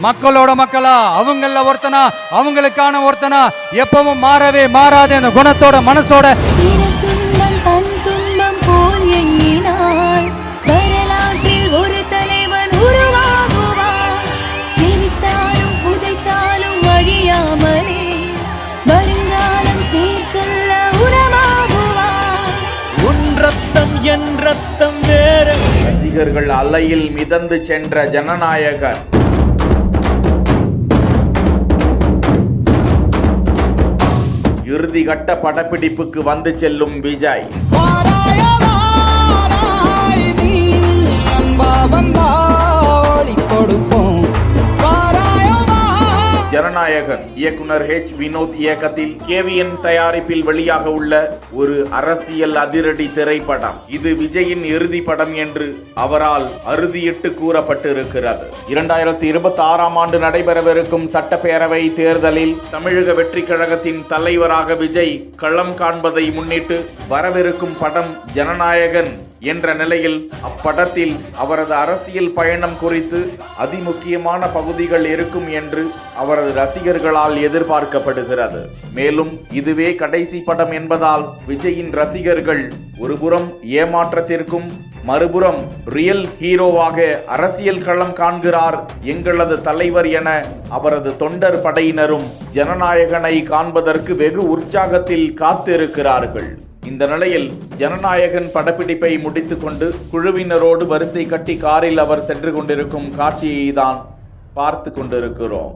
மக்களோட மக்களா, அவங்கள ஒருத்தனா, அவங்களுக்கான ஒருத்தனா, எப்பவும் மாறவே மாறாத அந்த குணத்தோட மனசோட ஒரு தலைவன் உருவாகுவான். சிரித்தாலும் புதைத்தாலும் அழியாமலே வருங்காலம் பேர் சொல்ல உரமாகுவான். உன் ரத்தம் என் ரத்தம் வேற. ரசிகர்கள் அலையில் மிதந்து சென்ற ஜனநாயகன் இறுதிகட்ட படப்பிடிப்புக்கு வந்து செல்லும் விஜய். ஜனநாயகன் இயக்குனர் ஹெச் வினோத் இயக்கத்தில் கேவிஎன் தயாரிப்பில் வெளியாக உள்ள ஒரு அரசியல் அதிரடி திரைப்படம். இது விஜயின் இறுதி படம் என்று அவரால் அறுதியிட்டு கூறப்பட்டிருக்கிறது. 2026ஆம் ஆண்டு நடைபெறவிருக்கும் சட்டப்பேரவை தேர்தலில் தமிழக வெற்றி கழகத்தின் தலைவராக விஜய் களம் காண்பதை முன்னிட்டு வரவிருக்கும் படம் ஜனநாயகன் என்ற நிலையில் அப்படத்தில் அவரது அரசியல் பயணம் குறித்து அதிமுக்கியமான பகுதிகள் இருக்கும் என்று அவரது ரசிகர்களால் எதிர்பார்க்கப்படுகிறது. மேலும் இதுவே கடைசி படம் என்பதால் விஜயின் ரசிகர்கள் ஒருபுறம் ஏமாற்றத்திற்கும் மறுபுறம் ரியல் ஹீரோவாக அரசியல் களம் காண்கிறார் எங்களது தலைவர் என அவரது தொண்டர் படையினரும் ஜனநாயகனை காண்பதற்கு வெகு உற்சாகத்தில் காத்திருக்கிறார்கள். இந்த நிலையில் ஜனநாயகன் படப்பிடிப்பை முடித்துக்கொண்டு குழுவினரோடு வரிசை கட்டி காரில் அவர் சென்று கொண்டிருக்கும் காட்சியை தான் பார்த்து கொண்டிருக்கிறோம்.